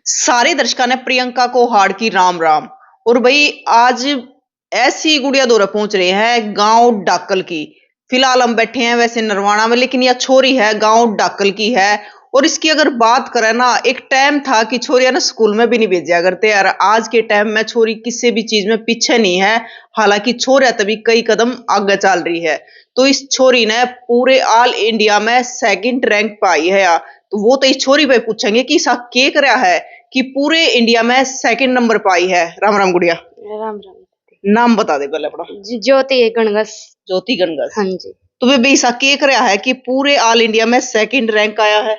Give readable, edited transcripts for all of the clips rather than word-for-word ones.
सारे दर्शकों ने प्रियंका को हार्ड की राम राम। और भाई आज ऐसी गुड़िया दौरा पहुंच रही है गांव डाकल की। फिलहाल हम बैठे हैं वैसे नरवाना में, लेकिन यह छोरी है गांव डाकल की है। और इसकी अगर बात करें ना, एक टाइम था कि छोरियां ना स्कूल में भी नहीं भेजा करते, और आज के टाइम में छोरी किसी भी चीज में पीछे नहीं है। हालांकि छोरियां तभी कई कदम आगे चल रही है। तो इस छोरी ने पूरे ऑल इंडिया में सेकंड रैंक पाई है। तो वो तो इस छोरी पे पूछेंगे कि ऐसा क्या करा है कि पूरे इंडिया में सेकंड नंबर पाई है। राम राम गुड़िया। राम राम। नाम बता दे पहले अपना। ज्योति गणगस। ज्योति गणगस। हाँ जी। तुम्हें भी ऐसा क्या करा है कि पूरे ऑल इंडिया में सेकंड रैंक आया है?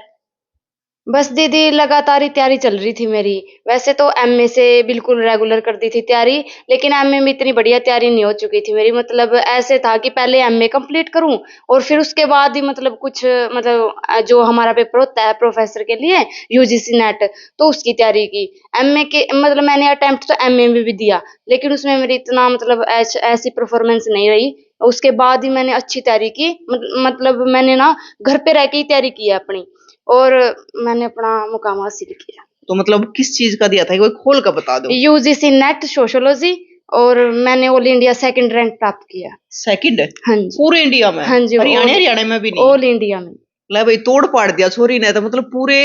बस दीदी लगातार ही तैयारी चल रही थी मेरी। वैसे तो एमए से बिल्कुल रेगुलर कर दी थी तैयारी, लेकिन एमए में इतनी बढ़िया तैयारी नहीं हो चुकी थी मेरी। मतलब ऐसे था कि पहले एमए कंप्लीट करूं और फिर उसके बाद ही मतलब कुछ मतलब जो हमारा पेपर होता है प्रोफेसर के लिए यूजीसी नेट, तो उसकी तैयारी की। एमए के मतलब मैंने अटेम्प्ट तो एमए में भी दिया, लेकिन उसमें मेरी इतना मतलब ऐसी परफॉर्मेंस नहीं रही। उसके बाद ही मैंने अच्छी तैयारी की। मतलब मैंने ना घर पे रह के ही तैयारी की है अपनी, और मैंने अपना मुकाम हासिल किया। तो मतलब किस चीज का दिया था, कोई खोल कर बता दो। यूजीसी नेट सोशियोलॉजी, और मैंने ऑल इंडिया सेकंड रैंक प्राप्त किया। सेकंड? हाँ जी। पूरे इंडिया में? हाँ जी। हरियाणा में भी नहीं? ऑल इंडिया में। ले भाई, तोड़ पाड़ दिया छोरी ने तो। मतलब पूरे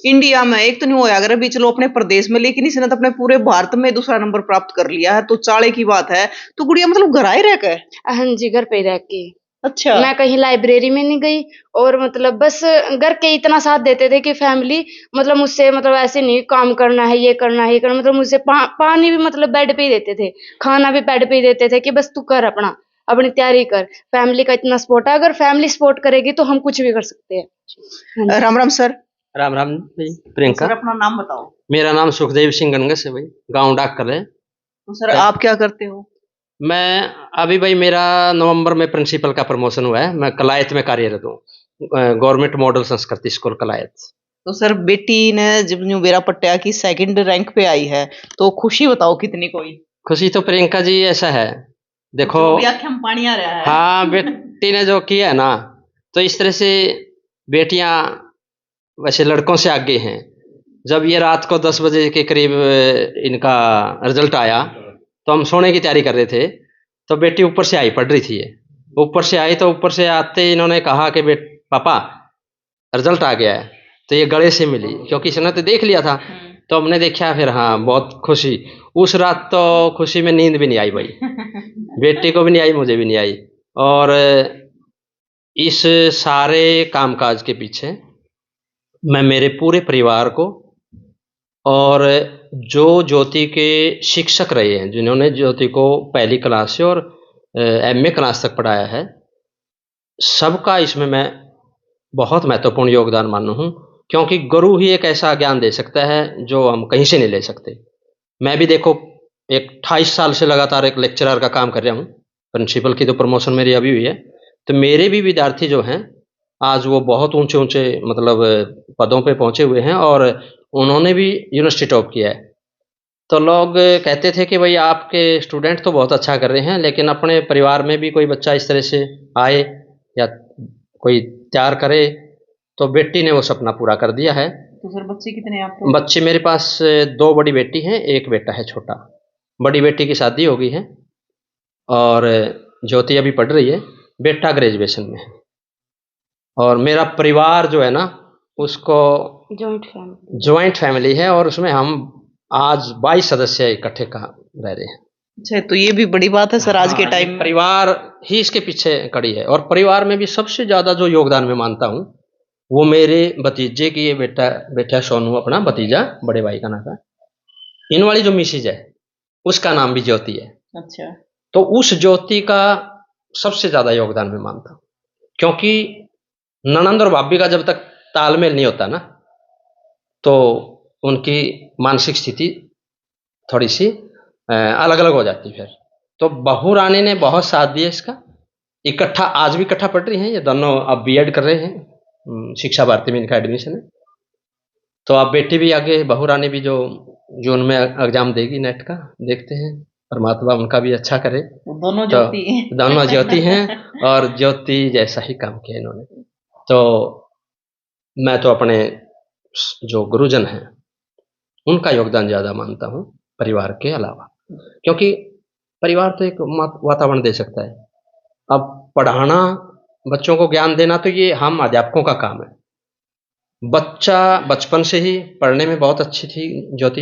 इंडिया में एक तो नहीं होया अगर अभी, चलो अपने प्रदेश में, लेकिन इसने तो अपने पूरे भारत में दूसरा नंबर प्राप्त कर लिया है। तो चाले की बात है। तो गुड़िया मतलब घर आए रह के? हाँ जी, घर पे ही रह के। अच्छा। मैं कहीं लाइब्रेरी में नहीं गई, और मतलब बस घर के इतना साथ देते थे कि फैमिली मतलब मुझसे मतलब ऐसे नहीं काम करना है, ये करना है, ये करना। मतलब मुझसे पानी भी मतलब बेड पे ही देते थे, खाना भी बेड पे ही देते थे कि बस तू कर अपनी तैयारी कर। फैमिली का इतना सपोर्ट है, अगर फैमिली सपोर्ट करेगी तो हम कुछ भी कर सकते हैं। हाँ जी। राम राम सर। राम राम भाई। प्रियंका। सर अपना नाम बताओ। मेरा नाम सुखदेव सिंह गणगस है भाई, गांव डाककर है। तो सर आप क्या करते हो? मैं अभी भाई मेरा नवंबर में प्रिंसिपल का प्रमोशन हुआ है। मैं कलायत में कार्यरत हूँ, गवर्नमेंट मॉडल संस्कृति स्कूल कलायत। तो सर बेटी ने जब न्यू बेरा पट्टिया की सेकंड रैंक पे आई है, तो खुशी बताओ कितनी कोई? खुशी तो प्रियंका जी ऐसा है, देखो आंखें में पानी आ रहा है। हाँ, बेटी ने जो किया है ना, तो इस तरह से बेटियां वैसे लड़कों से आगे हैं। जब ये रात को 10 बजे के करीब इनका रिजल्ट आया, तो हम सोने की तैयारी कर रहे थे, तो बेटी ऊपर से आई, पढ़ रही थी ये। ऊपर से आई तो ऊपर से आते इन्होंने कहा कि पापा रिजल्ट आ गया है। तो ये गले से मिली, क्योंकि इसने तो देख लिया था। तो हमने देखा फिर, हाँ बहुत खुशी। उस रात तो खुशी में नींद भी नहीं आई भाई, बेटी को भी नहीं आई, मुझे भी नहीं आई। और इस सारे कामकाज के पीछे मैं मेरे पूरे परिवार को, और जो ज्योति के शिक्षक रहे हैं, जिन्होंने ज्योति को पहली क्लास से और एमए क्लास तक पढ़ाया है, सबका इसमें मैं बहुत महत्वपूर्ण योगदान मानता हूँ। क्योंकि गुरु ही एक ऐसा ज्ञान दे सकता है जो हम कहीं से नहीं ले सकते। मैं भी देखो एक 28 साल से लगातार एक लेक्चरर का काम कर रहा हूँ। प्रिंसिपल की तो प्रमोशन मेरी अभी हुई है। तो मेरे भी विद्यार्थी जो हैं आज वो बहुत ऊंचे ऊंचे मतलब पदों पे पहुंचे हुए हैं, और उन्होंने भी यूनिवर्सिटी टॉप किया है। तो लोग कहते थे कि भाई आपके स्टूडेंट तो बहुत अच्छा कर रहे हैं, लेकिन अपने परिवार में भी कोई बच्चा इस तरह से आए या कोई तैयार करे। तो बेटी ने वो सपना पूरा कर दिया है। तो सर बच्चे कितने हैं आपके? बच्चे मेरे पास 2 बड़ी बेटी हैं, 1 बेटा है छोटा। बड़ी बेटी की शादी हो गई है, और ज्योति अभी पढ़ रही है, बेटा ग्रेजुएशन में है। और मेरा परिवार जो है ना, उसको जॉइंट फैमिली है, और उसमें हम आज 22 सदस्य इकट्ठे रह रहे हैं। अच्छा, तो ये भी बड़ी बात है सर आज के टाइम में। परिवार ही इसके पीछे कड़ी है। और परिवार में भी सबसे ज्यादा जो योगदान मैं मानता हूँ वो मेरे भतीजे की, ये बेटा सोनू, अपना भतीजा, बड़े भाई का नाम है। इन वाली जो मिसेज है उसका नाम भी ज्योति है। अच्छा। तो उस ज्योति का सबसे ज्यादा योगदान मैं मानता हूँ, क्योंकि ननंद और भाभी का जब तक तालमेल नहीं होता ना, तो उनकी मानसिक स्थिति थोड़ी सी अलग अलग हो जाती है। फिर तो बहू रानी ने बहुत साथ दिया इसका। इकट्ठा आज भी इकट्ठा पढ़ रही हैं ये दोनों, अब बीएड कर रहे हैं, शिक्षा भारती में इनका एडमिशन है। तो अब बेटी भी आगे, बहू रानी भी जो जून में एग्जाम देगी नेट का, देखते हैं परमात्मा उनका भी अच्छा करे। दोनों ज्योति तो दोनों ज्योति हैं, और ज्योति जैसा ही काम किया इन्होंने। तो मैं तो अपने जो गुरुजन हैं उनका योगदान ज़्यादा मानता हूँ परिवार के अलावा, क्योंकि परिवार तो एक वातावरण दे सकता है। अब पढ़ाना, बच्चों को ज्ञान देना तो ये हम अध्यापकों का काम है। बच्चा बचपन से ही पढ़ने में बहुत अच्छी थी ज्योति,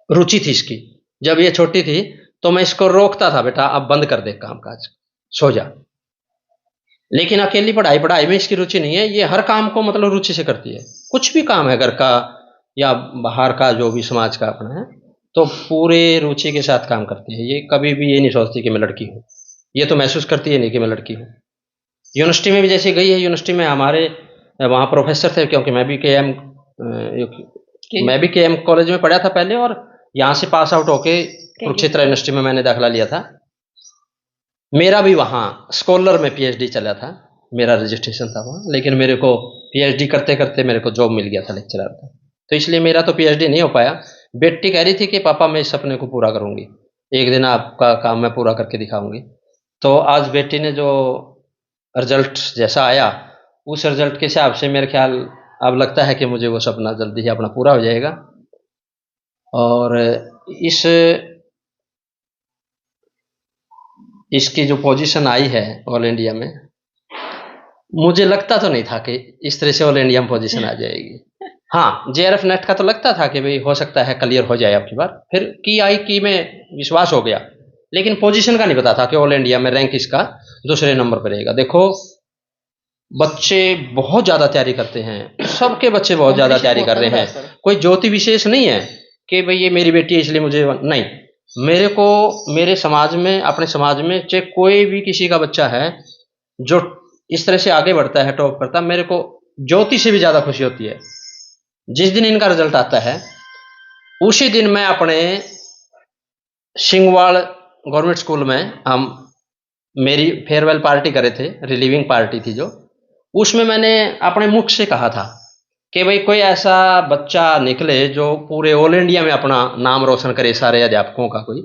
रुचि थी इसकी। जब ये छोटी थी तो मैं इसको रोकता था, बेटा अब बंद कर दे काम काज, सो जा। लेकिन अकेली पढ़ाई में इसकी रुचि नहीं है, ये हर काम को मतलब रुचि से करती है। कुछ भी काम है घर का या बाहर का, जो भी समाज का अपना है, तो पूरे रुचि के साथ काम करती है। ये कभी भी ये नहीं सोचती कि मैं लड़की हूँ, ये तो महसूस करती है नहीं कि मैं लड़की हूँ। यूनिवर्सिटी में भी जैसे गई है, यूनिवर्सिटी में हमारे वहाँ प्रोफेसर थे, क्योंकि मैं भी के एम कॉलेज में पढ़ा था पहले, और यहाँ से पास आउट होके कुरुक्षेत्र यूनिवर्सिटी में मैंने दाखिला लिया था। मेरा भी वहाँ स्कॉलर में पीएचडी चला था, मेरा रजिस्ट्रेशन था वहाँ, लेकिन मेरे को पीएचडी करते करते मेरे को जॉब मिल गया था लेक्चरर का, तो इसलिए मेरा तो पीएचडी नहीं हो पाया। बेटी कह रही थी कि पापा मैं इस सपने को पूरा करूँगी, एक दिन आपका काम मैं पूरा करके दिखाऊंगी। तो आज बेटी ने जो रिजल्ट जैसा आया, उस रिजल्ट के हिसाब से मेरे ख्याल अब लगता है कि मुझे वो सपना जल्दी ही अपना पूरा हो जाएगा। और इसकी जो पोजीशन आई है ऑल इंडिया में, मुझे लगता तो नहीं था कि इस तरह से ऑल इंडिया में पोजीशन आ जाएगी। हाँ, जेआरएफ नेट का तो लगता था कि भाई हो सकता है क्लियर हो जाए आपकी बार, फिर की में विश्वास हो गया, लेकिन पोजीशन का नहीं पता था कि ऑल इंडिया में रैंक इसका दूसरे नंबर पर रहेगा। देखो, बच्चे बहुत ज़्यादा तैयारी करते हैं, सबके बच्चे बहुत ज़्यादा तैयारी कर रहे हैं। कोई ज्योति विशेष नहीं है कि भाई ये मेरी बेटी है इसलिए मुझे नहीं। मेरे को मेरे समाज में, अपने समाज में चाहे कोई भी किसी का बच्चा है जो इस तरह से आगे बढ़ता है, टॉप करता है, मेरे को ज्योति से भी ज़्यादा खुशी होती है। जिस दिन इनका रिजल्ट आता है उसी दिन मैं अपने सिंगवाड़ गवर्नमेंट स्कूल में, हम मेरी फेयरवेल पार्टी करे थे, रिलीविंग पार्टी थी जो, उसमें मैंने अपने मुख से कहा था कि भाई कोई ऐसा बच्चा निकले जो पूरे ऑल इंडिया में अपना नाम रोशन करे, सारे अध्यापकों का कोई।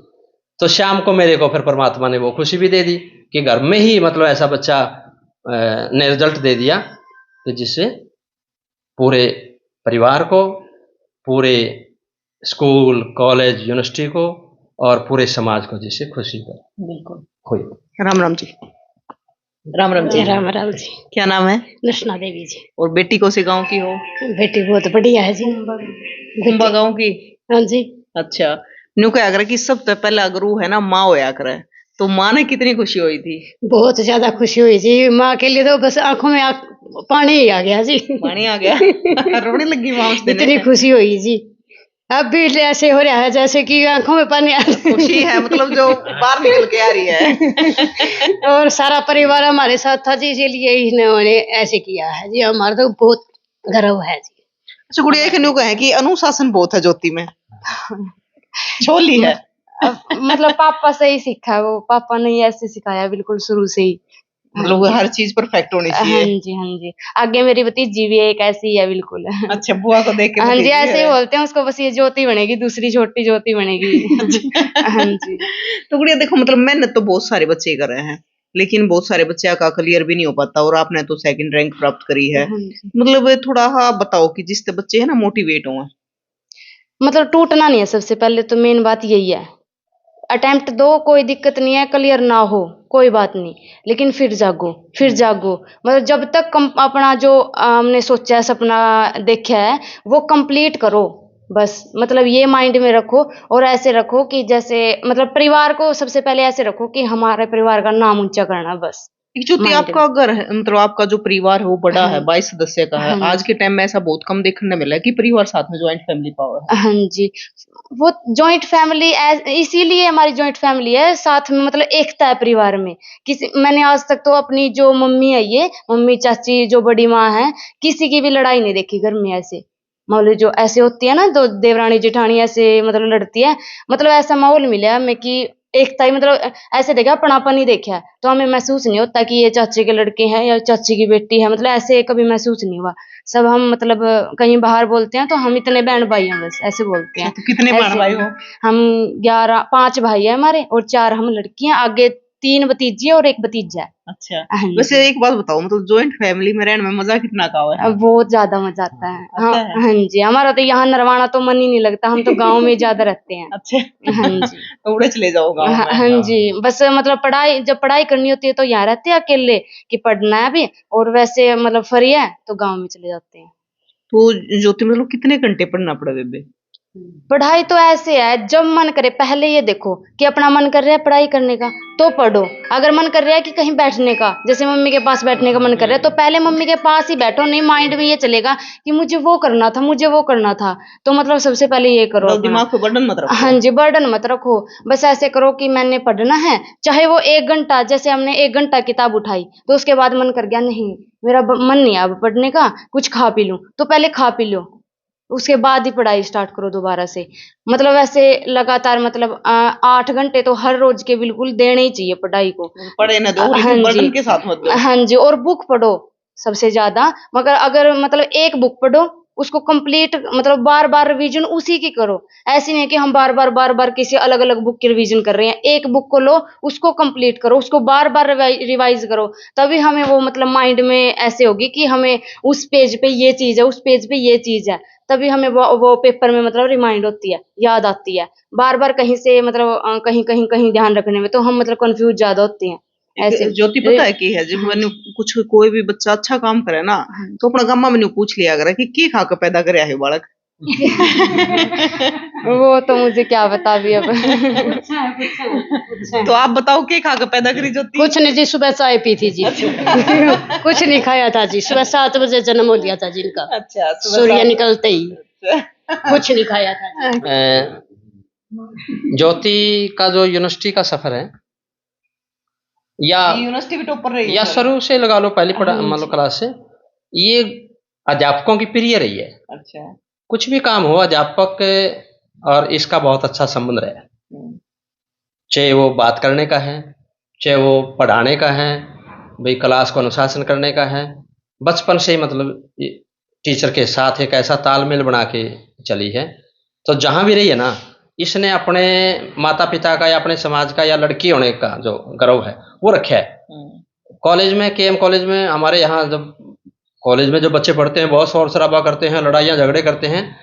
तो शाम को मेरे को फिर परमात्मा ने वो खुशी भी दे दी कि घर में ही मतलब ऐसा बच्चा ने रिजल्ट दे दिया कि जिससे पूरे परिवार को, पूरे स्कूल, कॉलेज, यूनिवर्सिटी को और पूरे समाज को जिससे खुशी बिल्कुल हुई। राम राम जी। राम राम जी। राम राम जी। क्या नाम है? कृष्णा देवी जी। और बेटी कौन से गांव की हो? बेटी बहुत बढ़िया है जी, कुंभा गांव की। हाँ जी। अच्छा, न्यू क्या करे कि सबसे पहला गुरु है ना माँ होया करे, तो माँ ने कितनी खुशी हुई थी? बहुत ज्यादा खुशी हुई जी, माँ के लिए तो बस आंखों में पानी ही आ गया जी। पानी आ गया रोने लगी माँ उस दिन। इतनी खुशी हुई जी, अब भी ऐसे हो रहा है जैसे कि आंखों में पानी आ खुशी है, मतलब जो बाहर निकल के आ रही है। और सारा परिवार हमारे साथ था जी, इसीलिए इन्होंने ऐसे किया है जी, हमारा तो बहुत गर्व है जी। अच्छा गुड़िया, एक न्यू कहे कि अनुशासन बहुत है ज्योति में, छोली है। मतलब पापा से ही सीखा, वो पापा ने ऐसे सिखाया बिल्कुल शुरू से ही, मतलब हर चीज परफेक्ट होनी चाहिए। हाँ जी, हाँ जी। आगे मेरी भतीजी भी एक ऐसी है बिल्कुल। अच्छा, बुआ को देख के हाँ जी, ऐसे ही बोलते हैं उसको, बस ये ज्योति बनेगी, दूसरी छोटी ज्योति बनेगी। हाँ जी। तो गुड़िया देखो, मतलब मेहनत तो बहुत सारे बच्चे कर रहे हैं, लेकिन बहुत सारे बच्चे का क्लियर भी नहीं हो पाता, और आपने तो सेकंड रैंक प्राप्त करी है। मतलब थोड़ा हाँ बताओ कि जिससे बच्चे है ना मोटिवेट हो। मतलब टूटना नहीं है, सबसे पहले तो मेन बात यही है। अटेम्प्ट दो, कोई दिक्कत नहीं है, क्लियर ना हो कोई बात नहीं, लेकिन फिर जागो, फिर जागो। मतलब जब तक अपना जो हमने सोचा है, सपना देखा है, वो कंप्लीट करो बस। मतलब ये माइंड में रखो, और ऐसे रखो कि जैसे मतलब परिवार को सबसे पहले ऐसे रखो कि हमारे परिवार का नाम ऊंचा करना बस। ज्योति, आपका घर है, मतलब आपका जो परिवार है वो बड़ा है, 22 सदस्य का है। हाँ आज के टाइम में ऐसा बहुत कम देखने मिला है कि परिवार साथ में ज्वाइंट फैमिली पावर है। हाँ जी, वो जॉइंट फैमिली इसीलिए हमारी जॉइंट फैमिली है, साथ में मतलब एकता है परिवार में। मैंने आज तक तो अपनी जो मम्मी है, ये मम्मी, चाची, जो बड़ी माँ है, किसी की भी लड़ाई नहीं देखी घर में ऐसे। मतलब जो ऐसे होती है ना, दो देवरानी जेठानी ऐसे मतलब लड़ती है, मतलब ऐसा माहौल मिला हमें कि एकता ही, मतलब ऐसे देखा, अपनापन ही देखा, तो हमें महसूस नहीं होता कि ये चाचे के लड़के हैं या चाची की बेटी है, मतलब ऐसे कभी महसूस नहीं हुआ। सब हम मतलब कहीं बाहर बोलते हैं तो हम इतने बहन भाई हैं, बस ऐसे बोलते हैं। तो कितने बहन भाई हो? हम 5 भाई हैं हमारे, और 4 हम लड़की हैं। आगे 3 भतीजी और 1 भतीजा है। अच्छा, हाँ जी। वैसे एक बात बताओ, मतलब जॉइंट फैमिली में रहने में मजा कितना का है? बहुत ज्यादा मजा आता है। आता हाँ है? हाँ जी, हमारा तो यहाँ नरवाना तो मन ही नहीं लगता, हम तो गाँव में ही ज्यादा रहते हैं। अच्छा। हाँ जी। तो उड़े चले जाओ गाँव हाँ में। हाँ जी, बस मतलब जब पढ़ाई करनी होती है तो यहाँ रहते हैं अकेले कि पढ़ना है अभी, और वैसे मतलब फ्री है तो गाँव में चले जाते हैं। तो ज्योति, मतलब कितने घंटे पढ़ना पड़ा बेबे? पढ़ाई तो ऐसे है, जब मन करे, पहले ये देखो कि अपना मन कर रहा है पढ़ाई करने का तो पढ़ो, अगर मन कर रहा है कि कहीं बैठने का, जैसे मम्मी के पास बैठने का मन कर रहा है तो पहले मम्मी के पास ही बैठो, नहीं माइंड में ये चलेगा कि मुझे वो करना था, मुझे वो करना था, तो मतलब सबसे पहले ये करो मतलब अपना। दिमाग पे बर्डन मत रखो। हाँ जी, बर्डन मत रखो, बस ऐसे करो कि मैंने पढ़ना है, चाहे वो 1 घंटा, जैसे हमने 1 घंटा किताब उठाई तो उसके बाद मन कर गया नहीं मेरा मन नहीं है अब पढ़ने का, कुछ खा पी लूं, तो पहले खा पी लो, उसके बाद ही पढ़ाई स्टार्ट करो दोबारा से। मतलब ऐसे लगातार, मतलब 8 घंटे तो हर रोज के बिल्कुल देने ही चाहिए पढ़ाई को। पढ़े ना दो, हाँ लेकिन जी, बर्डन के साथ मत दो। हाँ जी, और बुक पढ़ो सबसे ज्यादा, मगर अगर मतलब एक बुक पढ़ो उसको कंप्लीट, मतलब बार बार रिवीजन उसी की करो, ऐसी नहीं कि हम बार बार किसी अलग अलग बुक की रिवीजन कर रहे हैं, एक बुक को लो उसको कंप्लीट करो, उसको बार बार रिवाइज करो, तभी हमें वो मतलब माइंड में ऐसे होगी कि हमें उस पेज पे ये चीज है, उस पेज पे ये चीज है, तभी हमें वो पेपर में मतलब रिमाइंड होती है, याद आती है। बार बार कहीं से मतलब कहीं कहीं कहीं ध्यान रखने में तो हम मतलब कंफ्यूज ज्यादा होते हैं ऐसे। एक ज्योति पता है की है, जब हाँ मैंने जी, कुछ कोई भी बच्चा अच्छा काम करे ना, हाँ जी। तो अपना गामा मैंने पूछ लिया करे कि की खा के पैदा करे है बालक। वो तो मुझे क्या बता भी अब। तो आप बताओ के खा के पैदा करी ज्योति? कुछ नहीं जी, सुबह चाय पी थी जी। कुछ नहीं खाया था जी, सुबह 7 बजे जन्म हो लिया था जी इनका, अच्छा, सुबह सूर्य 7 निकलते ही, अच्छा। कुछ नहीं खाया था जी। ज्योति का जो यूनिवर्सिटी का सफर है, या यूनिवर्सिटी भी टॉपर रही है या सर। शुरू से लगा लो, पहली पढ़ा हाँ मान लो जी। क्लास से, ये अध्यापकों की प्रिय रही है। अच्छा। कुछ भी काम हो, अध्यापक और इसका बहुत अच्छा संबंध रहा है, चाहे वो बात करने का है, चाहे वो पढ़ाने का है, भाई क्लास को अनुशासन करने का है। बचपन से ही मतलब टीचर के साथ एक ऐसा तालमेल बना के चली है, तो जहाँ भी रही है ना, इसने अपने माता पिता का या अपने समाज का या लड़की होने का जो गर्व है वो रखा है। कॉलेज में, केएम कॉलेज में, हमारे यहाँ जब कॉलेज में जो बच्चे पढ़ते हैं बहुत शोर शराबा करते हैं, लड़ाइयाँ झगड़े करते हैं,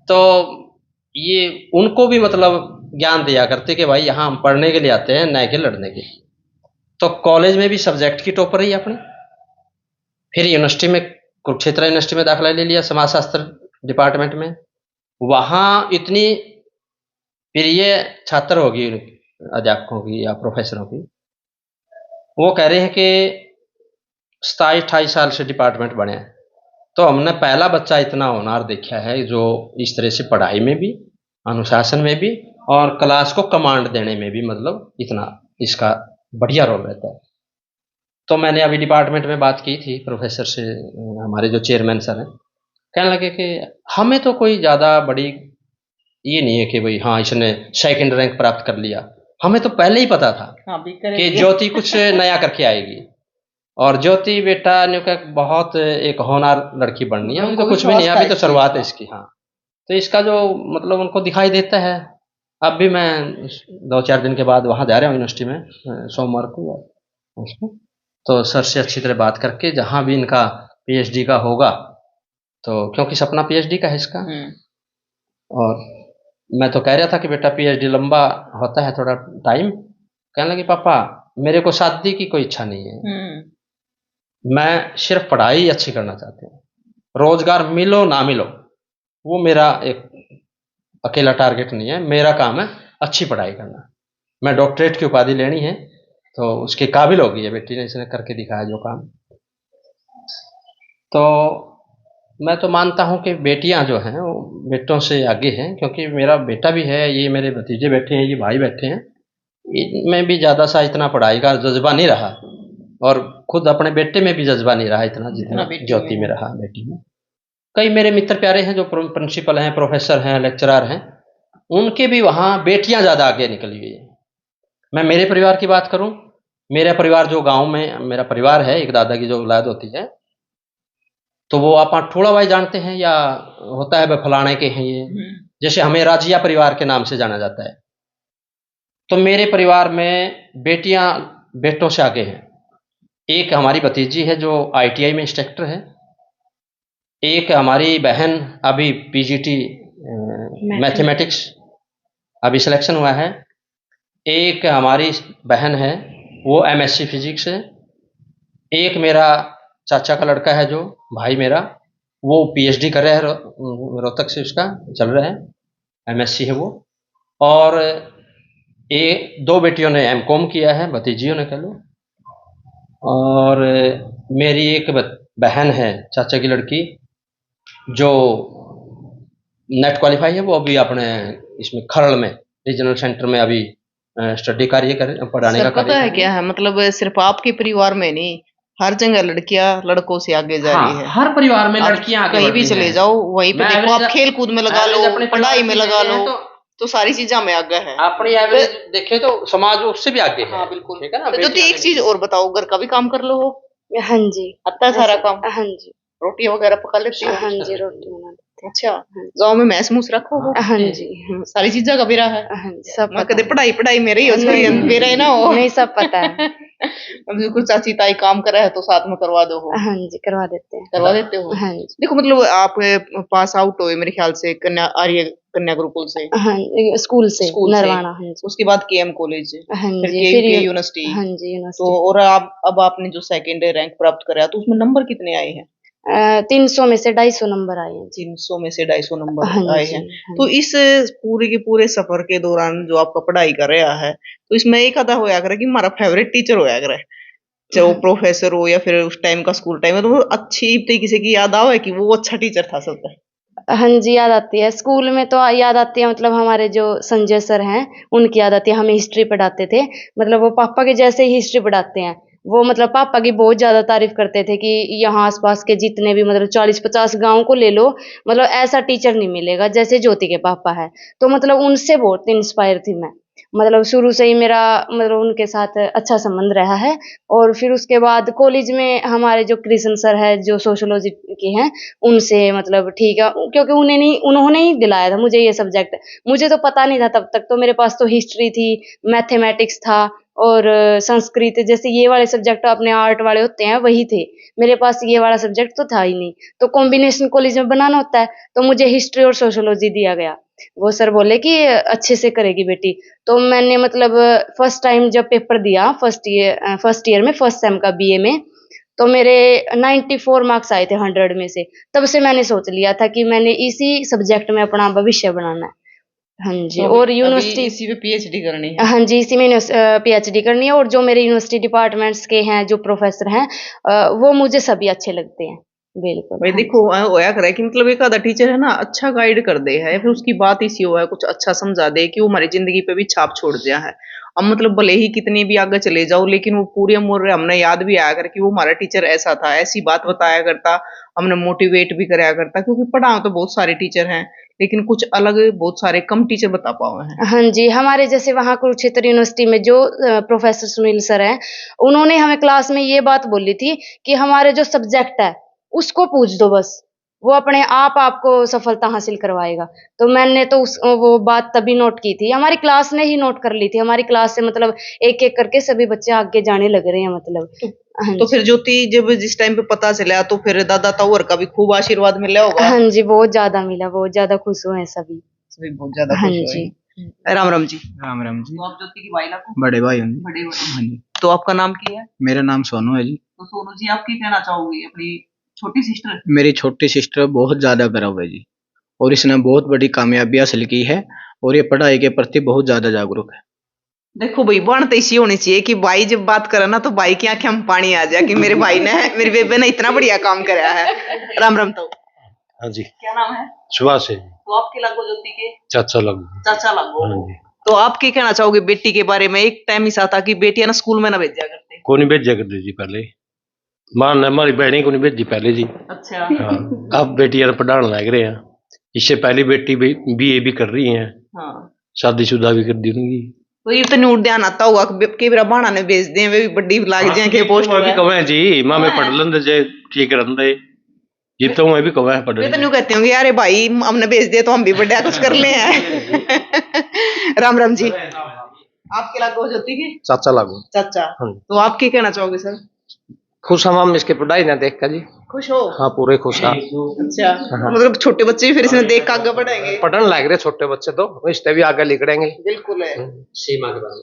तो ये उनको भी मतलब ज्ञान दिया करते कि भाई यहाँ हम पढ़ने के लिए आते हैं, न कि लड़ने के। तो कॉलेज में भी सब्जेक्ट की टॉपर रही अपनी, फिर यूनिवर्सिटी में, कुरुक्षेत्र यूनिवर्सिटी में दाखिला ले लिया समाजशास्त्र डिपार्टमेंट में। वहाँ इतनी प्रिय छात्र होगी अध्यापकों की या प्रोफेसरों की, वो कह रहे हैं कि 27-28 साल से डिपार्टमेंट बने हैं, तो हमने पहला बच्चा इतना होनहार देखा है जो इस तरह से पढ़ाई में भी, अनुशासन में भी और क्लास को कमांड देने में भी मतलब इतना इसका बढ़िया रोल रहता है। तो मैंने अभी डिपार्टमेंट में बात की थी प्रोफेसर से, हमारे जो चेयरमैन सर हैं, कहने लगे कि हमें तो कोई ज़्यादा बड़ी ये नहीं है कि भाई हाँ इसने सेकंड रैंक प्राप्त कर लिया, हमें तो पहले ही पता था कि ज्योति कुछ नया करके आएगी, और ज्योति बेटा ने कहा बहुत एक होनहार लड़की बननी है, अभी तो कुछ भी नहीं है, अभी तो शुरुआत है इसकी। हाँ, तो इसका जो मतलब उनको दिखाई देता है। अब भी मैं 2-4 दिन के बाद वहाँ जा रहा हूँ यूनिवर्सिटी में, सोमवार को या उसमें, तो सर से अच्छी तरह बात करके जहाँ भी इनका पीएचडी का होगा, तो क्योंकि सपना पीएचडी का है इसका, और मैं तो कह रहा था कि बेटा पीएचडी लंबा होता है थोड़ा टाइम, कहने लगे पापा मेरे को शादी की कोई इच्छा नहीं है, मैं सिर्फ पढ़ाई अच्छी करना चाहती हूँ, रोजगार मिलो ना मिलो वो मेरा एक अकेला टारगेट नहीं है, मेरा काम है अच्छी पढ़ाई करना, मैं डॉक्टरेट की उपाधि लेनी है, तो उसके काबिल होगी ये बेटी ने, इसने करके दिखाया जो काम। तो मैं तो मानता हूँ कि बेटियां जो हैं वो बेटों से आगे हैं, क्योंकि मेरा बेटा भी है, ये मेरे भतीजे बैठे हैं, ये भाई बैठे हैं, इनमें भी ज़्यादा सा इतना पढ़ाई का जज्बा नहीं रहा, और खुद अपने बेटे में भी जज्बा नहीं रहा इतना जितना ज्योति में रहा, बेटी में। कई मेरे मित्र प्यारे हैं जो प्रिंसिपल हैं, प्रोफेसर हैं, लेक्चरर हैं, उनके भी वहाँ बेटियां ज़्यादा आगे निकली हुई है। मैं मेरे परिवार की बात करूँ, मेरा परिवार जो गाँव में मेरा परिवार है, एक दादा की जो औलाद होती है, तो वो आप ठोड़ा भाई जानते हैं या होता है फलाने के हैं ये, जैसे हमें राजिया परिवार के नाम से जाना जाता है। तो मेरे परिवार में बेटियां बेटों से आगे हैं। एक हमारी भतीजी है जो ITI में इंस्ट्रक्टर है, एक हमारी बहन अभी PGT मैथमेटिक्स अभी सिलेक्शन हुआ है, एक हमारी बहन है वो MSc फिजिक्स है, एक मेरा चाचा का लड़का है जो भाई मेरा वो PhD कर रहा है, रोहतक से उसका चल रहा है, MSc है वो, और दो बेटियों ने MCOM किया है, भतीजियों ने कह लो, और मेरी एक बहन है चाचा की लड़की जो नेट क्वालिफाई है, वो अभी अपने इसमें खरड़ में रीजनल सेंटर में अभी स्टडी कार्य पढ़ाने का सर पता है क्या है, मतलब सिर्फ आपके परिवार में नहीं, हर जगह लड़कियां लड़कों से आगे जा रही है। हर परिवार में आप लड़कियां आगे कहीं बढ़ भी रही चले हैं। जाओ, वहीं पे मैं देखो, आप average- खेल कूद में लगा लो, average अपने पढ़ाई में परिवार लगा की लो, है तो सारी चीजों में आगे है। अपनी एवरेज देखे तो समाज उससे भी आगे है। हाँ बिल्कुल। ठीक है ना। तो ज्योति एक चीज और बताओ, घर का भी काम कर लो हो? हाँ जी। आता है सारा काम? हाँ जी। रोटी वगैरह पका लेती हो? हाँ जी, रोटी बना लेते अच्छा, गाँव में भैंस मूस रखो हो? हैं। हाँ जी। सारी चीजें का बेरा है? हाँ जी, सब मैं पता कदे है। पढ़ाई पढ़ाई मेरे ही हो, छोरी बेरा ही ना हो। नहीं, सब पता है। अब जो कुछ चाची ताई काम करे है तो साथ में करवा दो हो? हाँ जी, करवा देते हैं। करवा देते हो? हाँ जी। देखो मतलब आप पास आउट हुए मेरे ख्याल से आर्य कन्या गुरुकुल से। हाँ, स्कूल से स्कूल से। नरवाना। हाँ जी। उसके बाद KM कॉलेज, हाँ फिर जी, KUK फिर यूनिवर्सिटी। हाँ जी, तो यूनिवर्सिटी। और आप अब आपने जो सेकंड रैंक प्राप्त करा तो उसमें नंबर कितने आए हैं? 300 में से 250 नंबर आए हैं। 300 में से 250 नंबर हाँ आए जी, हैं। हाँ तो जी। इस पूरे के पूरे सफर के दौरान जो आपका पढ़ाई कर रहा है, तो इसमें एक आधा होया करे कि हमारा फेवरेट टीचर होया करे, चाहे वो प्रोफेसर हो या फिर उस टाइम का स्कूल टाइम है, तो वो अच्छी किसी की याद आवे कि वो अच्छा टीचर था सब पे? हाँ जी, याद आती है। स्कूल में तो याद आती है, मतलब हमारे जो संजय सर हैं, उनकी याद आती है। हमें हिस्ट्री पढ़ाते थे, मतलब वो पापा के जैसे ही हिस्ट्री पढ़ाते हैं। वो मतलब पापा की बहुत ज़्यादा तारीफ़ करते थे कि यहाँ आस-पास के जितने भी मतलब 40-50 गाँव को ले लो, मतलब ऐसा टीचर नहीं मिलेगा जैसे ज्योति के पापा हैं। तो मतलब उनसे बहुत इंस्पायर थी मैं। मतलब शुरू से ही मेरा मतलब उनके साथ अच्छा संबंध रहा है। और फिर उसके बाद कॉलेज में हमारे जो कृष्ण सर हैं, जो सोशियोलॉजी के हैं, उनसे मतलब ठीक है, क्योंकि उन्होंने ही दिलाया था मुझे ये सब्जेक्ट। मुझे तो पता नहीं था तब तक, तो मेरे पास तो हिस्ट्री थी, मैथमेटिक्स था और संस्कृत जैसे ये वाले सब्जेक्ट अपने आर्ट वाले होते हैं वही थे। मेरे पास ये वाला सब्जेक्ट तो था ही नहीं। तो कॉम्बिनेशन कॉलेज में बनाना होता है, तो मुझे हिस्ट्री और सोशियोलॉजी दिया गया। वो सर बोले कि अच्छे से करेगी बेटी। तो मैंने मतलब फर्स्ट टाइम जब पेपर दिया, फर्स्ट ईयर में फर्स्ट सेम का BA में, तो मेरे 94 मार्क्स आए थे 100 में से। तब से मैंने सोच लिया था कि मैंने इसी सब्जेक्ट में अपना भविष्य बनाना है। हाँ जी। तो और अभी यूनिवर्सिटी इसी पे PhD करनी है? हाँ जी, इसी में PhD करनी है। और जो मेरे यूनिवर्सिटी डिपार्टमेंट्स के हैं, जो प्रोफेसर हैं, वो मुझे सभी अच्छे लगते हैं। बिल्कुल। भाई हाँ देखो होया करे कि मतलब एक आधा टीचर है ना अच्छा गाइड कर दे है, फिर उसकी बात इसी हुआ है कुछ अच्छा समझा दे कि वो हमारी जिंदगी पे भी छाप छोड़ दिया है। अब मतलब भले ही कितनी भी आगे चले जाओ, लेकिन वो पूरे उम्र हमने याद भी आया कर कि वो हमारा टीचर ऐसा था, ऐसी बात बताया करता, हमने मोटिवेट भी कराया करता। क्योंकि पढ़ा तो बहुत सारे टीचर हैं, लेकिन कुछ अलग बहुत सारे कम टीचर बता पाए हैं। हाँ जी, हमारे जैसे वहाँ कुरुक्षेत्र यूनिवर्सिटी में जो प्रोफेसर सुनील सर हैं, उन्होंने हमें क्लास में ये बात बोली थी कि हमारे जो सब्जेक्ट है, उसको पूछ दो बस, वो अपने आप आपको सफलता हासिल करवाएगा। तो मैंने तो वो बात तभी नोट की थी, हमारी क्लास ने ही नोट कर ली थी। हमारी क्लास से मतलब एक-एक करके सभी बच्चे आगे जाने लग रहे हैं मतलब। हाँ तो जी। फिर ज्योति जब जिस टाइम पे पता चला तो फिर दादा ताऊ का भी खूब आशीर्वाद मिला होगा? हाँ जी, बहुत ज़्यादा मिला, बहुत ज़्यादा खुश हुए हैं सभी। सभी बहुत ज्यादा हाँ खुश हुए। जी। राम राम जी। राम राम जी। तो आप ज्योति की भाई लगो? बड़े भाई हैं जी। बड़े भाई। हाँ जी। तो आपका नाम क्या है? मेरा नाम सोनू है जी। तो सोनू जी आप क्या कहना चाहोगे अपनी छोटी सिस्टर? मेरी छोटी सिस्टर बहुत ज्यादा गर्व है जी, और इसने बहुत बड़ी कामयाबी हासिल की है, और ये पढ़ाई के प्रति बहुत ज्यादा जागरूक है। देखो भाई बाण तो इसी होनी चाहिए कि भाई जब बात करे ना तो भाई की आंखें में पानी आ जाए कि मेरे भाई ने मेरे बेबे ने इतना बढ़िया काम कराया है। राम राम। तो हाँ जी, क्या नाम है? सुभाष है जी, तो आपके लागो ज्योति के चाचा लगू। चाचा लागो। हाँ जी। तो आप क्या कहना चाहोगे बेटी के बारे में? एक टाइम ऐसा था कि बेटियां ना स्कूल में ना भेजा करते। को नहीं भेजा करते जी पहले, मां ने हमारी बहनी को नहीं भेजी पहले जी। अच्छा। हाँ, अब बेटियां पढ़ाने लग रहे हैं। इससे पहले बेटी BA भी कर रही हैं, हाँ। शादीशुदा भी कर दी उनकी। तो ये तो न्यूट ध्यान आता होगा कि मेरा बाणा ने भेज दिए, वे भी बड़ी लाग जाए के पोस्ट मैं भी में। कहें जी, मां में पढ़ लेंदे जे ठीक रहंदे, ये तो मैं भी कहें पढ़ वे तो न्यू कहते होंगे यार भाई हमने भेज दिया तो हम भी बढ़िया कुछ कर ले हैं। राम राम जी। आपके लागू हो जाती है चाचा लागू। चाचा। हाँ। तो आप क्या कहना चाहोगे सर? खुश हम इसकी पढ़ाई ना देख कर जी। खुश हो? हाँ पूरे खुश हाँ। अच्छा, मतलब छोटे बच्चे भी फिर इसमें देख कर आगे बढ़ेंगे। पढ़ने लग रहे छोटे बच्चे तो इससे भी आगे निकलेंगे। बिल्कुल है। सीमा के बारे में।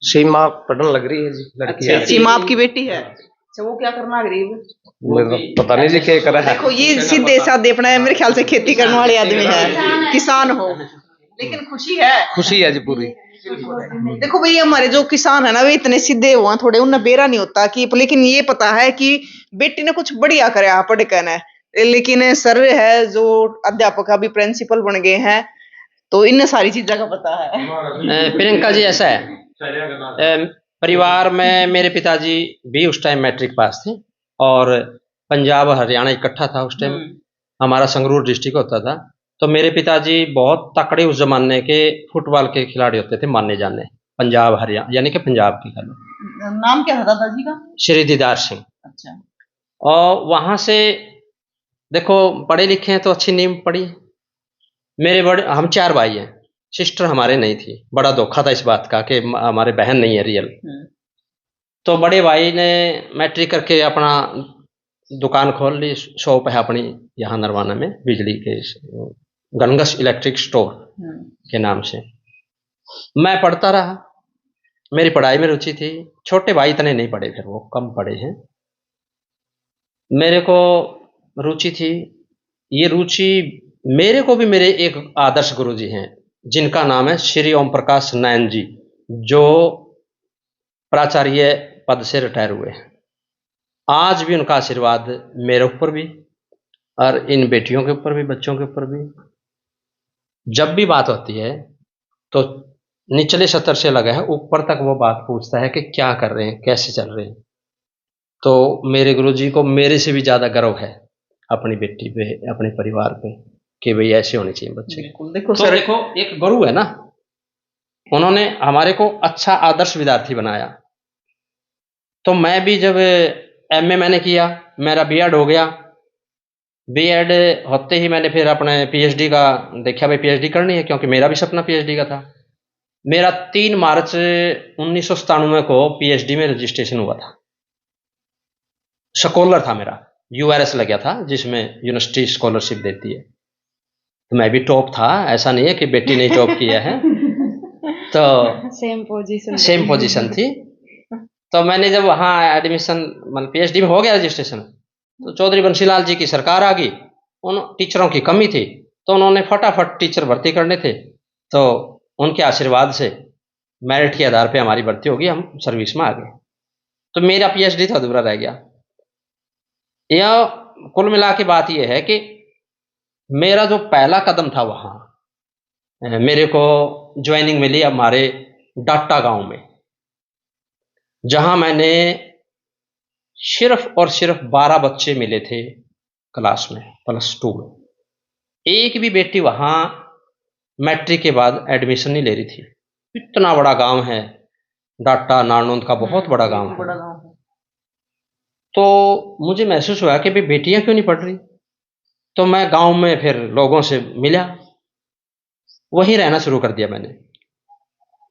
सीमा पढ़ने लग रही है जी, लड़की है। सीमा आपकी बेटी है? अच्छा, वो क्या करना गरीब? मेरे को पता नहीं जी क्या करा है। देखो ये सीधे साधे अपना मेरे ख्याल से खेती करने वाले आदमी है, किसान हो, लेकिन खुशी है। खुशी है जी पूरी। देखो भाई हमारे जो किसान है ना, वे इतने सीधे हुआ थोड़े, उन्हें बेरा नहीं होता कि, लेकिन ये पता है कि बेटी ने कुछ बढ़िया करे पढ़ कर न। लेकिन सर है जो अध्यापक अभी प्रिंसिपल बन गए हैं, तो इन सारी चीजों का पता है। प्रियंका जी ऐसा है, परिवार में मेरे पिताजी भी उस टाइम मैट्रिक पास थे और पंजाब हरियाणा इकट्ठा था उस टाइम। हमारा संगरूर डिस्ट्रिक्ट होता था। तो मेरे पिताजी बहुत तकड़े उस जमाने के फुटबॉल के खिलाड़ी होते थे, माने जाने, पंजाब हरियाणा यानी कि पंजाब की खिलाड़ी। नाम क्या था दादाजी का? श्री दीदार सिंह। अच्छा। और वहाँ से देखो पढ़े लिखे हैं तो अच्छी नींव पड़ी। मेरे बड़े, हम 4 भाई हैं, सिस्टर हमारे नहीं थी। बड़ा धोखा था इस बात का कि हमारे बहन नहीं है रियल। तो बड़े भाई ने मैट्रिक करके अपना दुकान खोल ली, शॉप है अपनी यहाँ नरवाना में, बिजली के गणगस इलेक्ट्रिक स्टोर के नाम से। मैं पढ़ता रहा, मेरी पढ़ाई में रुचि थी। छोटे भाई इतने नहीं पढ़े, फिर वो कम पढ़े हैं। मेरे को रुचि थी। ये रुचि मेरे को भी मेरे एक आदर्श गुरुजी हैं जिनका नाम है श्री ओम प्रकाश नयन जी, जो प्राचार्य पद से रिटायर हुए हैं। आज भी उनका आशीर्वाद मेरे ऊपर भी और इन बेटियों के ऊपर भी, बच्चों के ऊपर भी। जब भी बात होती है तो निचले स्तर से लगा है, ऊपर तक वो बात पूछता है कि क्या कर रहे हैं, कैसे चल रहे हैं। तो मेरे गुरुजी को मेरे से भी ज़्यादा गर्व है अपनी बेटी पे, अपने परिवार पे, कि भाई ऐसे होने चाहिए बच्चे। देखो तो देखो एक गुरु है ना, उन्होंने हमारे को अच्छा आदर्श विद्यार्थी बनाया। तो मैं भी जब एमए मैंने किया, मेरा बीएड हो गया। बीएड होते ही मैंने फिर अपने पीएचडी का देखा, भाई पीएचडी करनी है, क्योंकि मेरा भी सपना पीएचडी का था। मेरा 3 मार्च 1997 को पीएचडी में रजिस्ट्रेशन हुआ था। स्कॉलर था मेरा, यूआरएस लग गया था जिसमें यूनिवर्सिटी स्कॉलरशिप देती है। तो मैं भी टॉप था, ऐसा नहीं है कि बेटी ने टॉप किया है। तो सेम पोजीशन थी। तो मैंने जब वहाँ एडमिशन, मतलब पीएचडी में हो गया रजिस्ट्रेशन, तो चौधरी बंसीलाल जी की सरकार आ गई। उन टीचरों की कमी थी, तो उन्होंने फटाफट टीचर भर्ती करने थे। तो उनके आशीर्वाद से मेरिट के आधार पे हमारी भर्ती होगी, हम सर्विस में आ गए। तो मेरा पीएचडी तो अधूरा रह गया। यह कुल मिला के बात यह है कि मेरा जो पहला कदम था, वहाँ मेरे को ज्वाइनिंग मिली हमारे डाटा गांव में, जहां मैंने सिर्फ और सिर्फ 12 बच्चे मिले थे क्लास में, +2 में। एक भी बेटी वहां मैट्रिक के बाद एडमिशन नहीं ले रही थी। इतना बड़ा गांव है डाटा, नारनौंद का बहुत बड़ा गांव है। तो मुझे महसूस हुआ कि भाई बेटियां क्यों नहीं पढ़ रही। तो मैं गांव में फिर लोगों से मिला, वहीं रहना शुरू कर दिया मैंने।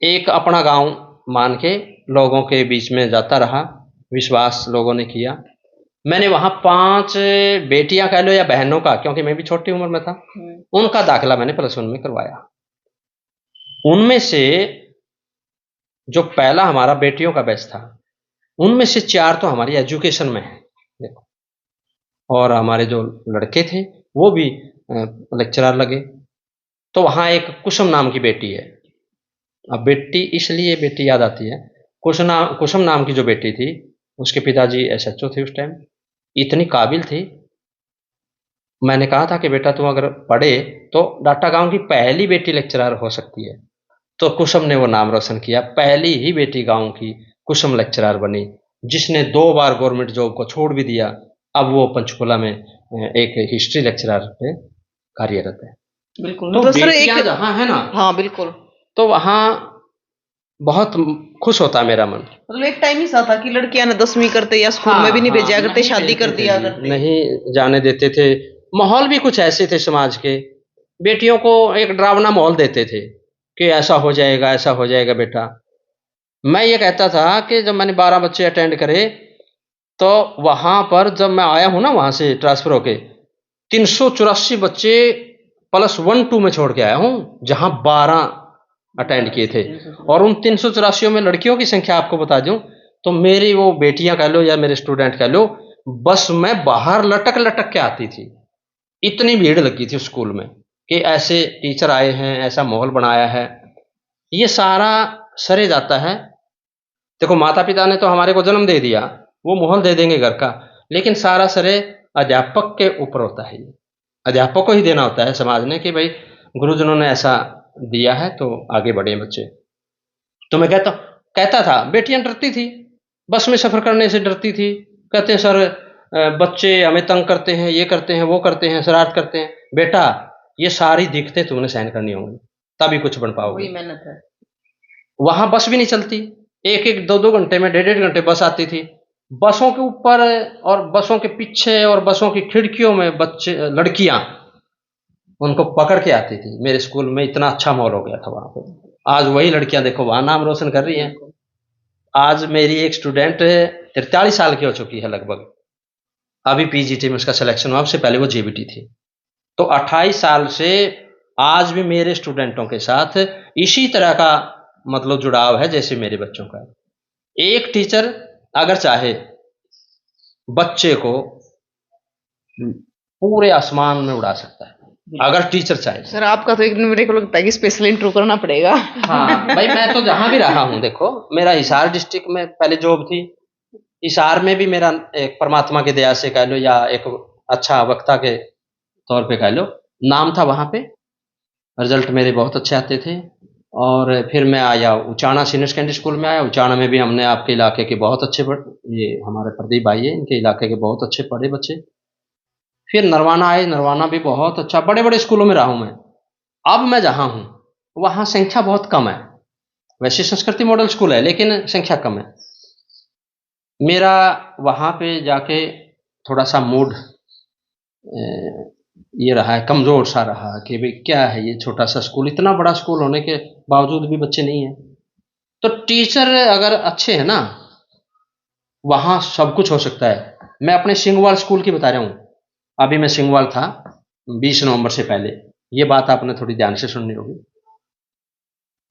एक अपना गांव मान के लोगों के बीच में जाता रहा, विश्वास लोगों ने किया। मैंने वहाँ 5 बेटियां कह लो या बहनों का, क्योंकि मैं भी छोटी उम्र में था, उनका दाखिला मैंने +1 में करवाया। उनमें से जो पहला हमारा बेटियों का बैच था, उनमें से 4 तो हमारी एजुकेशन में है, देखो। और हमारे जो लड़के थे वो भी लेक्चरर लगे। तो वहाँ एक कुसुम नाम की बेटी है। अब बेटी इसलिए बेटी याद आती है, कुसुम नाम की जो बेटी थी, उसके पिताजी एसएचओ थे उस टाइम, इतनी काबिल थी। मैंने कहा था कि बेटा तुम अगर पढ़े तो डाटा गांव की पहली बेटी लेक्चरर हो सकती है। तो कुसुम ने वो नाम रोशन किया, पहली ही बेटी गांव की कुसुम लेक्चरर बनी, जिसने 2 बार गवर्नमेंट जॉब को छोड़ भी दिया। अब वो पंचकुला में एक हिस्ट्री लेक्चरर पे कार्यरत है। बिल्कुल। तो बेटियां जहाँ है ना, हाँ बिल्कुल, तो वहाँ बहुत खुश होता है मेरा मन। मतलब एक टाइम ही सा था कि लड़कियां ने 10वीं करते या स्कूल में भी नहीं भेजा करते, शादी कर दिया करते, नहीं जाने देते थे। माहौल भी कुछ ऐसे थे समाज के, बेटियों को एक डरावना माहौल देते थे कि ऐसा हो जाएगा, ऐसा हो जाएगा बेटा। मैं ये कहता था कि जब मैंने 12 बच्चे अटेंड करे, तो वहां पर जब मैं आया हूं ना वहां से ट्रांसफर होके, 384 बच्चे +1 2 में छोड़ के आया हूं, जहां 12 अटेंड किए थे। और उन 384 में लड़कियों की संख्या आपको बता दूं तो मेरी वो बेटियां कह लो या मेरे स्टूडेंट कह लो, बस में बाहर लटक लटक के आती थी। इतनी भीड़ लगी थी उस स्कूल में कि ऐसे टीचर आए हैं, ऐसा माहौल बनाया है। ये सारा सरे जाता है। देखो माता पिता ने तो हमारे को जन्म दे दिया, वो माहौल दे देंगे घर का, लेकिन सारा सरे अध्यापक के ऊपर होता है। ये अध्यापक को ही देना होता है समाज ने कि भाई गुरुजनों ने ऐसा दिया है तो आगे बढ़े बच्चे। तो मैं कहता था, बेटियां डरती थी, बस में सफर करने से डरती थी। कहते हैं सर बच्चे हमें तंग करते हैं, ये करते हैं, वो करते हैं, शरारत करते हैं। बेटा ये सारी दिक्कतें तुमने सहन करनी होंगी, तभी कुछ बन पाओगे। मेहनत है। वहां बस भी नहीं चलती, 1-1 2-2 घंटे में 1.5 घंटे बस आती थी। बसों के ऊपर और बसों के पीछे और बसों की खिड़कियों में बच्चे लड़कियां उनको पकड़ के आती थी। मेरे स्कूल में इतना अच्छा माहौल हो गया था वहां पे। आज वही लड़कियां देखो वहां नाम रोशन कर रही हैं। आज मेरी एक स्टूडेंट 43 साल की हो चुकी है लगभग, अभी पीजीटी में उसका सिलेक्शन हुआ, उससे पहले वो जेबीटी थी। तो 28 साल से आज भी मेरे स्टूडेंटों के साथ इसी तरह का मतलब जुड़ाव है जैसे मेरे बच्चों का। एक टीचर अगर चाहे बच्चे को पूरे आसमान में उड़ा सकता है, अगर टीचर चाहे। सर आपका तो एक दिन मेरे को लगता है कि स्पेशल इंटरव्यू करना पड़ेगा। हाँ भाई, मैं तो जहां भी रहा हूं, देखो मेरा हिसार डिस्ट्रिक्ट में पहले जॉब थी। हिसार में भी मेरा एक परमात्मा की दया से कह लो या एक अच्छा वक्ता के तौर पे कह लो नाम था वहां पे। रिजल्ट मेरे बहुत अच्छे आते थे। और फिर मैं आया उचाना सीनियर सेकेंडरी स्कूल में आया। उचाना में भी हमने आपके इलाके के बहुत अच्छे ये हमारे प्रदीप भाई है, इनके इलाके के बहुत अच्छे पढ़े बच्चे। फिर नरवाना आए, नरवाना भी बहुत अच्छा, बड़े बड़े स्कूलों में रहा हूं मैं। अब मैं जहां हूं वहां संख्या बहुत कम है। वैसे संस्कृति मॉडल स्कूल है लेकिन संख्या कम है। मेरा वहां पे जाके थोड़ा सा मूड ये रहा है, कमजोर सा रहा कि भाई क्या है ये छोटा सा स्कूल, इतना बड़ा स्कूल होने के बावजूद भी बच्चे नहीं है। तो टीचर अगर अच्छे हैं ना, वहां सब कुछ हो सकता है। मैं अपने सिंगवाल स्कूल की बता रहा हूं। अभी मैं सिंगवाल था 20 नवंबर से पहले, ये बात आपने थोड़ी ध्यान से सुननी होगी।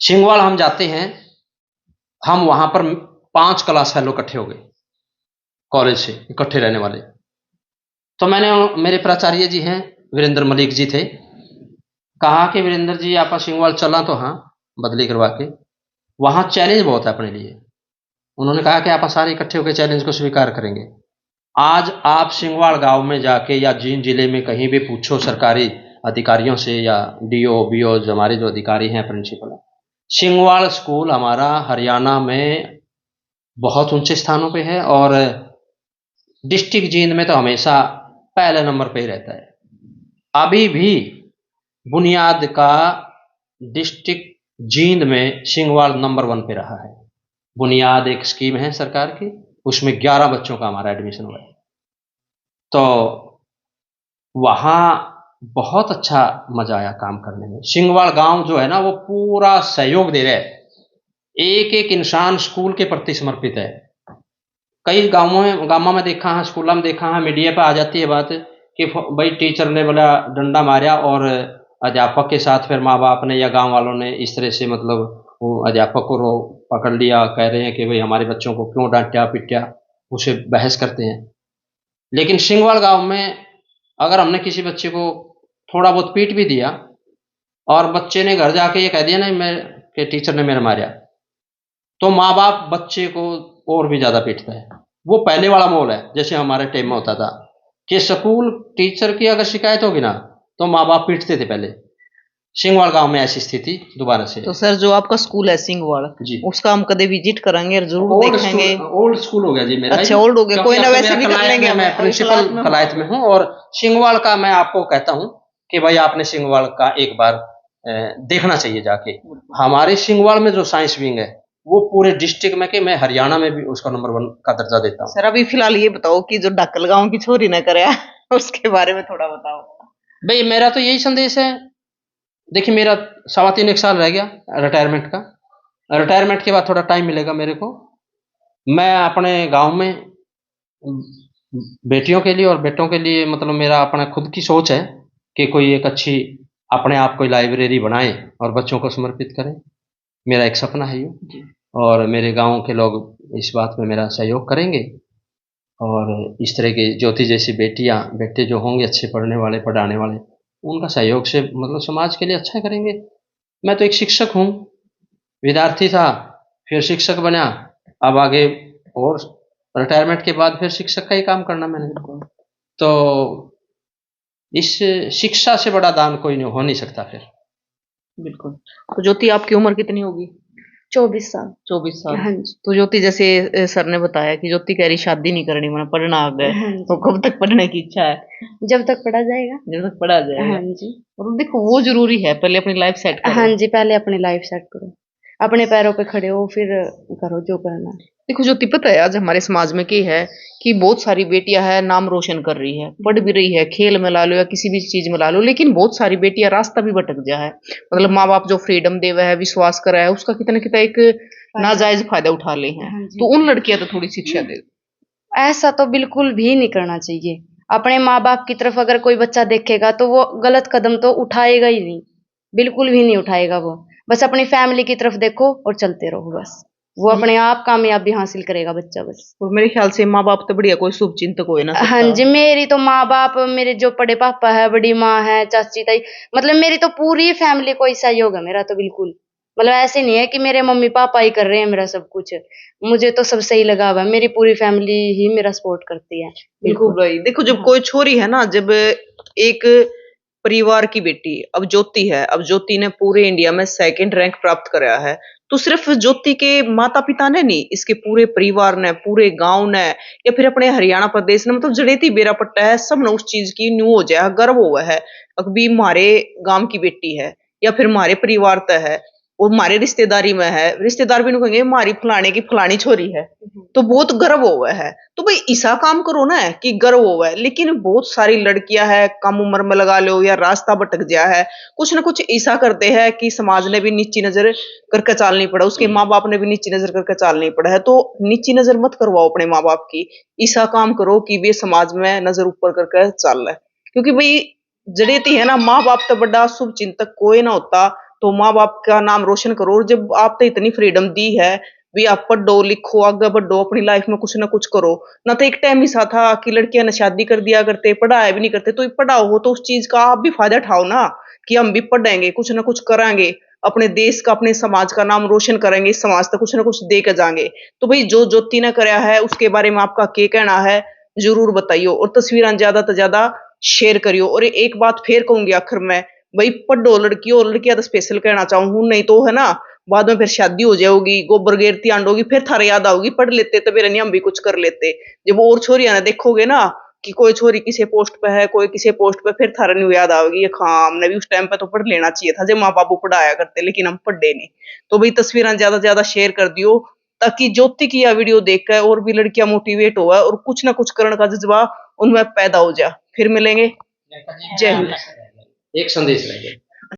सिंगवाल हम जाते हैं, हम वहां पर 5 क्लास फेलो इकट्ठे हो गए, कॉलेज से इकट्ठे रहने वाले। तो मैंने, मेरे प्राचार्य जी हैं वीरेंद्र मलिक जी थे, कहा कि वीरेंद्र जी आप सिंगवाल चला तो हाँ बदली करवा के, वहां चैलेंज बहुत है अपने लिए। उन्होंने कहा कि आप सारे इकट्ठे होकर चैलेंज को स्वीकार करेंगे। आज आप सिंगवाल गांव में जाके या जींद जिले में कहीं भी पूछो सरकारी अधिकारियों से या डीओ बीओ हमारे जो अधिकारी हैं प्रिंसिपल, सिंगवाल स्कूल हमारा हरियाणा में बहुत ऊंचे स्थानों पे है और डिस्ट्रिक्ट जींद में तो हमेशा पहले नंबर पे ही रहता है। अभी भी बुनियाद का डिस्ट्रिक्ट जींद में सिंगवाल नंबर 1 पे रहा है। बुनियाद एक स्कीम है सरकार की, उसमें 11 बच्चों का हमारा एडमिशन हुआ है। तो वहां बहुत अच्छा मजा आया काम करने में। सिंगवाल गांव जो है ना वो पूरा सहयोग दे रहा है, एक एक इंसान स्कूल के प्रति समर्पित है। कई गांवों में देखा है, स्कूलों में देखा है, मीडिया पे आ जाती है बात कि भाई टीचर ने बोला डंडा मारा और अध्यापक के साथ फिर माँ बाप ने या गांव वालों ने इस तरह से मतलब वो अध्यापक को पकड़ लिया, कह रहे हैं कि भाई हमारे बच्चों को क्यों डांटा पिटा, उसे बहस करते हैं। लेकिन सिंगवाल गांव में अगर हमने किसी बच्चे को थोड़ा बहुत पीट भी दिया और बच्चे ने घर जाके ये कह दिया ना कि टीचर ने मेरा मारा, तो माँ बाप बच्चे को और भी ज्यादा पीटता है। वो पहले वाला माहौल है जैसे हमारे टाइम में होता था कि स्कूल टीचर की अगर शिकायत होगी ना तो माँ बाप पीटते थे पहले। सिंगवाल गांव में ऐसी स्थिति दोबारा से। तो सर जो आपका स्कूल है सिंगवाल जी, उसका हम कभी विजिट करेंगे और जरूर देखेंगे। ओल्ड स्कूल हो गया जी मेरा। अच्छा ओल्ड हो गया, कोई ना वैसे भी कर लेंगे। मैं प्रिंसिपल कलायत में हूँ और सिंगवाल का मैं आपको कहता हूँ कि भाई आपने सिंगवाल का एक बार देखना चाहिए जाके। हमारे सिंगवाल में जो साइंस विंग है वो पूरे डिस्ट्रिक्ट में, कि मैं हरियाणा में भी उसका नंबर 1 का दर्जा देता हूँ। सर अभी फिलहाल ये बताओ कि जो डाकल गांव की छोरी ने करे उसके बारे में थोड़ा बताओ। भाई मेरा तो यही संदेश है। देखिए मेरा 3.25 साल रह गया रिटायरमेंट का, रिटायरमेंट के बाद थोड़ा टाइम मिलेगा मेरे को, मैं अपने गांव में बेटियों के लिए और बेटों के लिए, मतलब मेरा अपना खुद की सोच है कि कोई एक अच्छी अपने आप कोई लाइब्रेरी बनाएं और बच्चों को समर्पित करें। मेरा एक सपना है ये, और मेरे गांव के लोग इस बात में मेरा सहयोग करेंगे, और इस तरह की ज्योति जैसी बेटियां बेटे जो होंगे अच्छे पढ़ने वाले पढ़ाने वाले, उनका सहयोग से मतलब समाज के लिए अच्छा करेंगे। मैं तो एक शिक्षक हूँ, विद्यार्थी था फिर शिक्षक बना, अब आगे और रिटायरमेंट के बाद फिर शिक्षक का ही काम करना मैंने। तो इस शिक्षा से बड़ा दान कोई नहीं हो नहीं सकता फिर। बिल्कुल। तो ज्योति आपकी उम्र कितनी होगी? 24 साल। 24 साल। हाँ जी। तो ज्योति जैसे सर ने बताया कि ज्योति कह रही शादी नहीं करनी, मैंने पढ़ना आ गया, हाँ जी। तो कब तक पढ़ने की इच्छा है? जब तक पढ़ा जाएगा। जब तक पढ़ा जाएगा। हाँ जी। और देखो वो जरूरी है, पहले अपनी लाइफ सेट करो। हाँ जी, पहले अपनी लाइफ सेट करो, अपने पैरों पे खड़े हो, फिर करो जो करना है। देखो ज्योति, पता है आज हमारे समाज में क्या है कि बहुत सारी बेटियां है नाम रोशन कर रही है, पढ़ भी रही है, खेल में ला लो या किसी भी चीज में ला लो, लेकिन बहुत सारी बेटियां रास्ता भी भटक जा है। मतलब माँ बाप जो फ्रीडम दे हुआ है, विश्वास करा है, उसका कितना कितना एक नाजायज फायदा उठा ले हैं। हाँ जी। तो उन लड़कियां तो थोड़ी शिक्षा दे। ऐसा तो बिल्कुल भी नहीं करना चाहिए। अपने माँ बाप की तरफ अगर कोई बच्चा देखेगा तो वो गलत कदम तो उठाएगा ही नहीं, बिल्कुल भी नहीं उठाएगा वो। बस अपनी फैमिली की तरफ देखो और चलते रहो, बस वो अपने आप कामयाबी हासिल करेगा बच्चा बस। और मेरे ख्याल से माँ बाप तो बढ़िया कोई शुभ चिंतक हो ना सकता। हाँ जी, मेरी तो माँ बाप, मेरे जो बड़े पापा है, बड़ी माँ है, चाची ताई, मतलब मेरी तो पूरी फैमिली को ही सहयोग है मेरा तो बिल्कुल। मतलब ऐसे नहीं है कि मेरे मम्मी पापा ही कर रहे हैं मेरा सब कुछ, मुझे तो सबसे ही लगा हुआ है, मेरी पूरी फैमिली ही मेरा सपोर्ट करती है। बिल्कुल भाई। देखो जब कोई छोरी है ना, जब एक परिवार की बेटी, अब ज्योति है, अब ज्योति ने पूरे इंडिया में 2nd रैंक प्राप्त कराया है, तो सिर्फ ज्योति के माता पिता ने नहीं, इसके पूरे परिवार ने, पूरे गांव ने, या फिर अपने हरियाणा प्रदेश ने, मतलब जड़ेती बेरा पट्टा है, सब ने उस चीज की न्यू हो जाए, गर्व हुआ है अभी हमारे गांव की बेटी है, या फिर हमारे परिवार तय है, और हमारे रिश्तेदारी में है, रिश्तेदार भी नहीं कहेंगे हमारी फलाने की फलानी छोरी है, तो बहुत गर्व हुआ है। तो भाई ऐसा काम करो ना कि गर्व हुआ है। लेकिन बहुत सारी लड़कियां है, कम उम्र में लगा लो या रास्ता भटक गया है, कुछ ना कुछ ऐसा करते हैं कि समाज ने भी नीची नजर करके चालनी पड़ा, उसके माँ बाप ने भी नीची नजर करके चालनी पड़ा है। तो नीची नजर मत करवाओ अपने माँ बाप की, ऐसा काम करो कि वे समाज में नजर ऊपर करके चल रहा है। क्योंकि भाई जड़ेती है ना, माँ बाप तो बड़ा शुभ चिंतक कोई ना होता, तो माँ बाप का नाम रोशन करो। और जब आप तो इतनी फ्रीडम दी है भी, आप पढ़ो लिखो आगे बढ़ो, अपनी लाइफ में कुछ ना कुछ करो ना। तो एक टाइम ऐसा था कि लड़कियां ने शादी कर दिया करते, पढ़ाया भी नहीं करते, तो पढ़ाओ हो तो उस चीज का आप भी फायदा उठाओ ना, कि हम भी पढ़ेंगे, कुछ ना कुछ करेंगे, अपने देश का अपने समाज का नाम रोशन करेंगे, समाज तक कुछ ना कुछ दे के जाएंगे। तो भाई जो ज्योति ने कराया है उसके बारे में आपका क्या कहना है, जरूर बताइयो, और तस्वीरें ज्यादा से ज्यादा शेयर करियो। और एक बात फिर कहूंगी आखिर में, भाई पढ़ो लड़कियों, लड़कियां तो स्पेशल कहना चाहूँ, नहीं तो है ना बाद में फिर शादी हो जाओगी, गोबर गेरती आंड होगी, फिर थारे याद आओगी पढ़ लेते तो फिर हम भी कुछ कर लेते। जब और छोरियां ने देखोगे ना कि कोई छोरी किसी पोस्ट पे है, कोई किसी पोस्ट पे, फिर थारा न्यू याद आओगी हाँ हमने भी उस टाइम पे तो पढ़ लेना चाहिए था, जब माँ बापू पढ़ाया करते, लेकिन हम पढ़े नहीं। तो भाई तस्वीरें ज्यादा से ज्यादा शेयर कर दियो, ताकि ज्योति की यह वीडियो देखकर और भी लड़कियां मोटिवेट हो और कुछ ना कुछ करने का जज्बा उनमें पैदा हो जाए। फिर मिलेंगे। जय हिंद। एक संदेश रहेगा।